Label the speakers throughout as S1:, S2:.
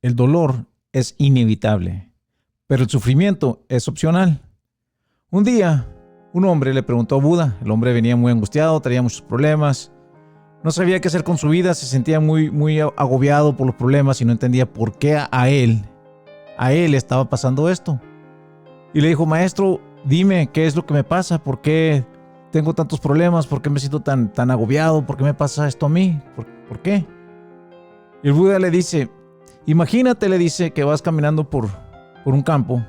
S1: El dolor es inevitable, pero el sufrimiento es opcional. Un día, un hombre le preguntó a Buda. El hombre venía muy angustiado, traía muchos problemas. No sabía qué hacer con su vida, se sentía muy agobiado por los problemas y no entendía por qué a él estaba pasando esto. Y le dijo: maestro, dime qué es lo que me pasa, por qué tengo tantos problemas, por qué me siento tan agobiado, por qué me pasa esto a mí, por qué. Y el Buda le dice: imagínate, le dice, que vas caminando por un campo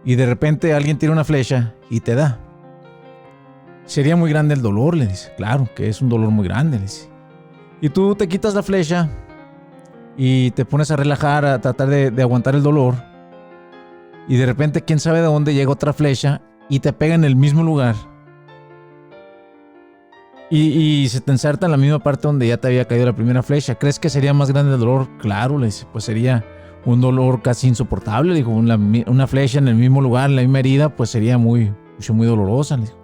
S1: y de repente alguien tira una flecha y te da. Sería muy grande el dolor, le dice. Claro que es un dolor muy grande, le dice. Y tú te quitas la flecha y te pones a relajar, a tratar de aguantar el dolor. Y de repente, quién sabe de dónde llega otra flecha y te pega en el mismo lugar. Y se te inserta en la misma parte donde ya te había caído la primera flecha. ¿Crees que sería más grande el dolor? Claro, le dice. Pues sería un dolor casi insoportable. Dijo: una flecha en el mismo lugar, en la misma herida, pues sería muy dolorosa. Le dijo.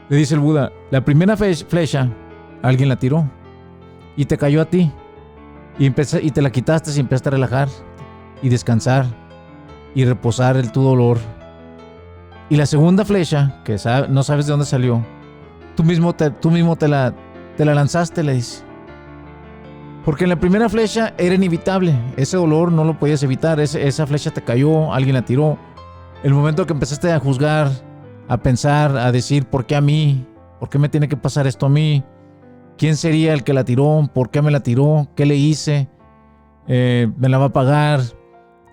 S1: Le dice el Buda: la primera flecha alguien la tiró y te cayó a ti y te la quitaste y empezaste a relajar y descansar y reposar tu dolor. Y la segunda flecha, que no sabes de dónde salió, tú mismo te la lanzaste, le dice. Porque en la primera flecha era inevitable, ese dolor no lo podías evitar, esa flecha te cayó, alguien la tiró. El momento que empezaste a juzgar, a pensar, a decir: ¿por qué a mí? ¿Por qué me tiene que pasar esto a mí? ¿Quién sería el que la tiró? ¿Por qué me la tiró? ¿Qué le hice? ¿Me la va a pagar?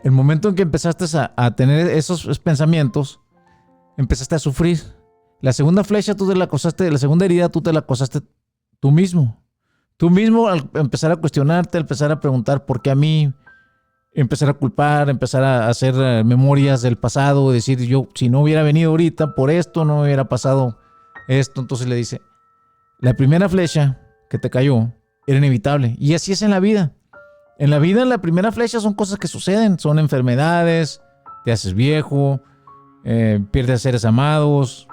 S1: El momento en que empezaste a tener esos pensamientos, empezaste a sufrir. La segunda flecha tú te la causaste, la segunda herida tú te la causaste tú mismo. Tú mismo, al empezar a cuestionarte, al empezar a preguntar ¿por qué a mí? Empezar a culpar, empezar a hacer memorias del pasado, decir: yo, si no hubiera venido ahorita por esto, no hubiera pasado esto. Entonces le dice: la primera flecha que te cayó era inevitable. Y así es en la vida. En la vida, la primera flecha son cosas que suceden, son enfermedades, te haces viejo, pierdes seres amados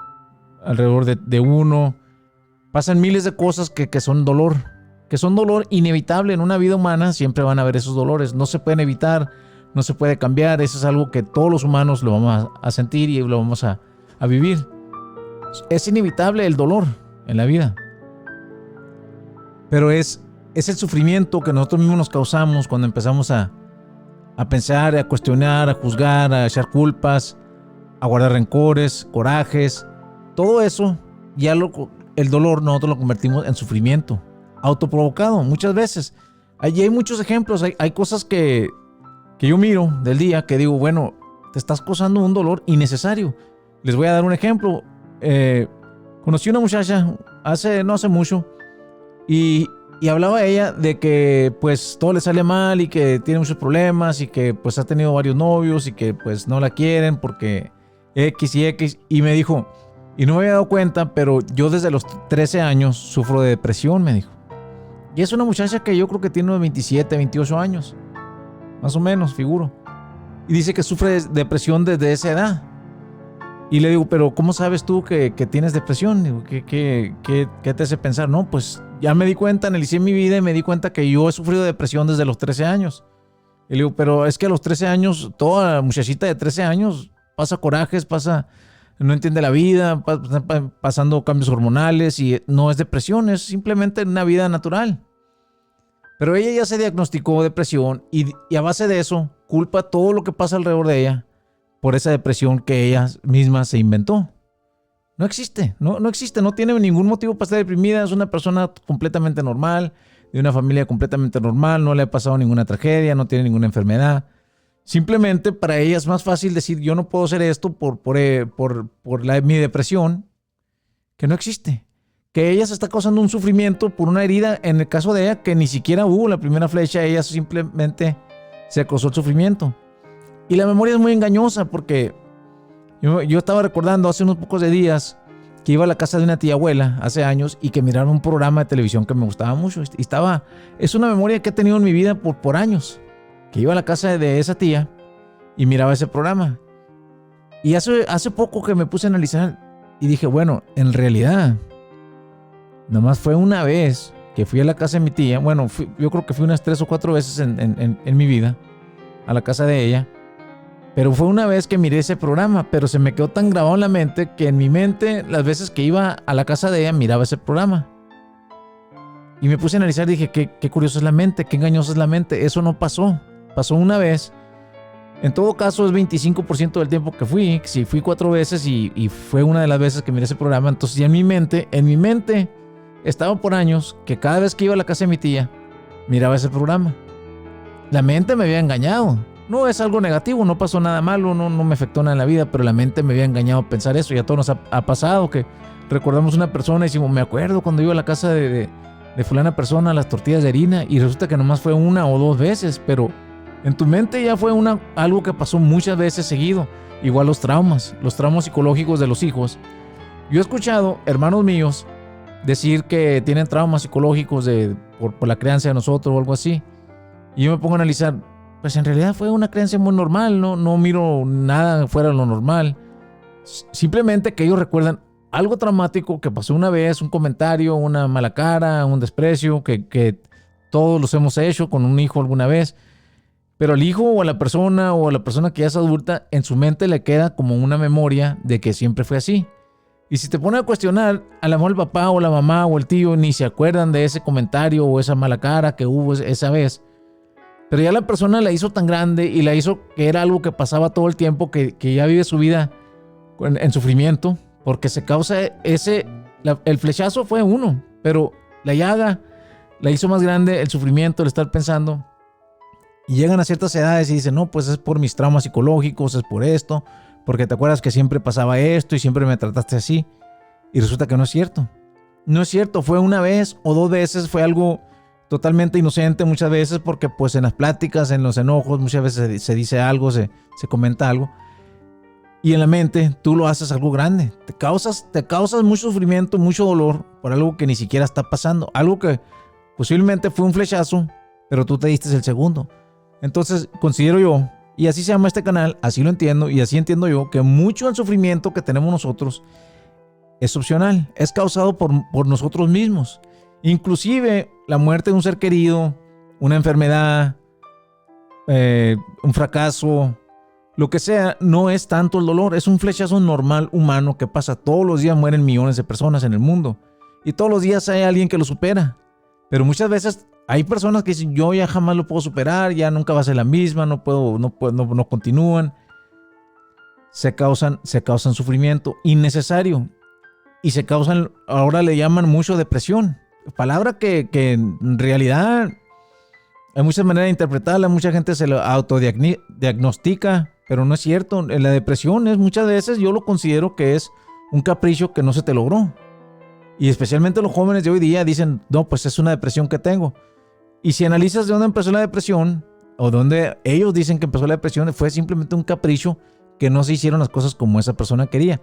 S1: alrededor de uno. Pasan miles de cosas que son dolor. Que son dolor inevitable en una vida humana. Siempre van a haber esos dolores, no se pueden evitar, no se puede cambiar. Eso es algo que todos los humanos lo vamos a sentir y lo vamos a vivir. Es inevitable el dolor en la vida, pero es el sufrimiento que nosotros mismos nos causamos cuando empezamos a pensar, a cuestionar, a juzgar, a echar culpas, a guardar rencores, corajes. Todo eso, el dolor nosotros lo convertimos en sufrimiento autoprovocado muchas veces. Allí hay muchos ejemplos, hay cosas que yo miro del día que digo: bueno, te estás causando un dolor innecesario. Les voy a dar un ejemplo. Conocí una muchacha no hace mucho y hablaba ella de que pues todo le sale mal y que tiene muchos problemas y que pues ha tenido varios novios y que pues no la quieren porque X y X. Y me dijo, y no me había dado cuenta, pero yo desde los 13 años sufro de depresión, me dijo. Y es una muchacha que yo creo que tiene unos 27, 28 años. Más o menos, figuro. Y dice que sufre de depresión desde esa edad. Y le digo: pero ¿cómo sabes tú que tienes depresión? Digo, ¿qué te hace pensar? No, pues ya me di cuenta, analicé mi vida y me di cuenta que yo he sufrido de depresión desde los 13 años. Y le digo: pero es que a los 13 años, toda muchachita de 13 años pasa corajes, no entiende la vida, pasando cambios hormonales y no es depresión, es simplemente una vida natural. Pero ella ya se diagnosticó depresión y a base de eso culpa todo lo que pasa alrededor de ella por esa depresión que ella misma se inventó. No existe, no existe, no tiene ningún motivo para estar deprimida. Es una persona completamente normal, de una familia completamente normal, no le ha pasado ninguna tragedia, no tiene ninguna enfermedad. Simplemente para ella es más fácil decir: yo no puedo hacer esto por mi depresión, que no existe. Que ella se está causando un sufrimiento por una herida, en el caso de ella, que ni siquiera hubo la primera flecha, ella simplemente se causó el sufrimiento. Y la memoria es muy engañosa porque yo estaba recordando hace unos pocos de días que iba a la casa de una tía abuela hace años y que miraron un programa de televisión que me gustaba mucho. Y es una memoria que he tenido en mi vida por años. Que iba a la casa de esa tía y miraba ese programa. Y hace poco que me puse a analizar y dije: bueno, en realidad nomás fue una vez que fui a la casa de mi tía. Bueno, yo creo que fui unas 3 o 4 veces en mi vida a la casa de ella. Pero fue una vez que miré ese programa, pero se me quedó tan grabado en la mente que en mi mente, las veces que iba a la casa de ella, miraba ese programa. Y me puse a analizar y dije, qué curioso es la mente, qué engañosa es la mente. Eso no pasó. Pasó una vez. En todo caso, es 25% del tiempo que fui. Si fui 4 veces y fue una de las veces que miré ese programa, entonces ya en mi mente, estaba por años que cada vez que iba a la casa de mi tía, miraba ese programa. La mente me había engañado. No es algo negativo, no pasó nada malo, no me afectó nada en la vida, pero la mente me había engañado a pensar eso. Y a todos nos ha pasado que recordamos una persona y decimos, me acuerdo cuando iba a la casa de fulana persona, las tortillas de harina, y resulta que nomás fue 1 o 2 veces, pero en tu mente ya fue algo que pasó muchas veces seguido. Igual los traumas psicológicos de los hijos. Yo he escuchado hermanos míos decir que tienen traumas psicológicos por la crianza de nosotros o algo así. Y yo me pongo a analizar, pues en realidad fue una creencia muy normal, no miro nada fuera de lo normal. Simplemente que ellos recuerdan algo traumático que pasó una vez, un comentario, una mala cara, un desprecio, que todos los hemos hecho con un hijo alguna vez. Pero al hijo o a la persona que ya es adulta, en su mente le queda como una memoria de que siempre fue así. Y si te pones a cuestionar, a lo mejor el papá o la mamá o el tío ni se acuerdan de ese comentario o esa mala cara que hubo esa vez. Pero ya la persona la hizo tan grande y la hizo que era algo que pasaba todo el tiempo, que ya vive su vida en sufrimiento, porque se causa el flechazo fue uno, pero la llaga la hizo más grande, el sufrimiento, el estar pensando. Y llegan a ciertas edades y dicen, no, pues es por mis traumas psicológicos, es por esto, porque te acuerdas que siempre pasaba esto y siempre me trataste así. Y resulta que no es cierto. No es cierto, fue 1 vez o 2 veces, fue algo totalmente inocente muchas veces, porque pues en las pláticas, en los enojos, muchas veces se dice algo, se comenta algo. Y en la mente tú lo haces algo grande. Te causas mucho sufrimiento, mucho dolor por algo que ni siquiera está pasando. Algo que posiblemente fue un flechazo, pero tú te diste el segundo. Entonces considero yo, y así se llama este canal, así lo entiendo y así entiendo yo, que mucho del sufrimiento que tenemos nosotros es opcional, es causado por nosotros mismos. Inclusive la muerte de un ser querido, una enfermedad, un fracaso, lo que sea, no es tanto el dolor, es un flechazo normal humano que pasa. Todos los días mueren millones de personas en el mundo y todos los días hay alguien que lo supera. Pero muchas veces hay personas que dicen, yo ya jamás lo puedo superar, ya nunca va a ser la misma, no continúan. Se causan sufrimiento innecesario y se causan, ahora le llaman mucho depresión. Palabra que en realidad hay muchas maneras de interpretarla, mucha gente se lo autodiagnostica, pero no es cierto. La depresión muchas veces yo lo considero que es un capricho que no se te logró. Y especialmente los jóvenes de hoy día dicen, no, pues es una depresión que tengo. Y si analizas de dónde empezó la depresión, o dónde ellos dicen que empezó la depresión, fue simplemente un capricho que no se hicieron las cosas como esa persona quería.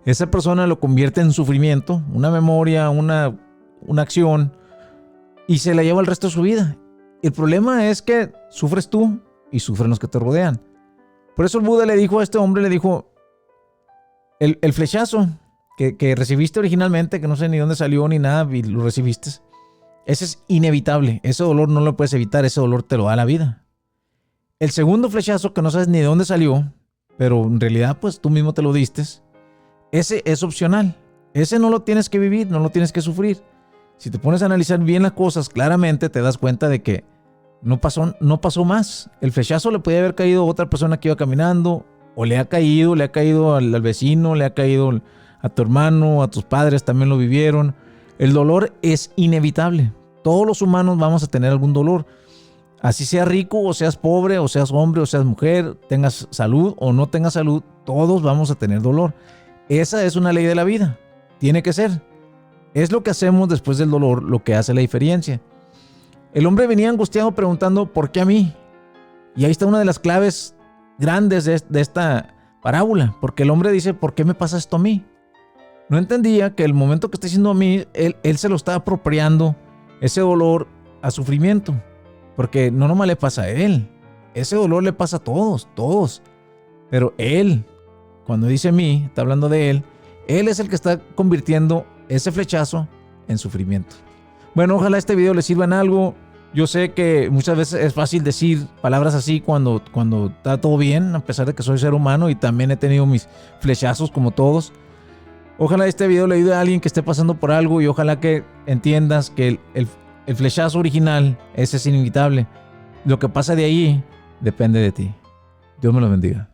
S1: Esa persona lo convierte en sufrimiento, una memoria, una acción, y se la lleva el resto de su vida. El problema es que sufres tú y sufren los que te rodean. Por eso el Buda le dijo a este hombre, le dijo, el flechazo que recibiste originalmente, que no sé ni dónde salió ni nada, y lo recibiste, ese es inevitable. Ese dolor no lo puedes evitar, ese dolor te lo da la vida. El segundo flechazo, que no sabes ni de dónde salió, pero en realidad pues tú mismo te lo diste, ese es opcional. Ese no lo tienes que vivir, no lo tienes que sufrir. Si te pones a analizar bien las cosas, claramente te das cuenta de que no pasó más. El flechazo le podía haber caído a otra persona que iba caminando, o le ha caído al vecino, le ha caído a tu hermano, a tus padres también lo vivieron. El dolor es inevitable. Todos los humanos vamos a tener algún dolor. Así seas rico o seas pobre, o seas hombre o seas mujer, tengas salud o no tengas salud, todos vamos a tener dolor. Esa es una ley de la vida. Tiene que ser. Es lo que hacemos después del dolor lo que hace la diferencia. El hombre venía angustiado preguntando, ¿por qué a mí? Y ahí está una de las claves grandes de esta parábola. Porque el hombre dice, ¿por qué me pasa esto a mí? No entendía que el momento que está diciendo a mí, él se lo está apropiando, ese dolor, a sufrimiento. Porque no nomás le pasa a él. Ese dolor le pasa a todos. Pero él, cuando dice a mí, está hablando de él es el que está convirtiendo ese flechazo en sufrimiento. Bueno, ojalá este video les sirva en algo. Yo sé que muchas veces es fácil decir palabras así cuando está todo bien, a pesar de que soy ser humano y también he tenido mis flechazos como todos. Ojalá este video le ayude a alguien que esté pasando por algo y ojalá que entiendas que el flechazo original ese es inevitable. Lo que pasa de ahí depende de ti. Dios me lo bendiga.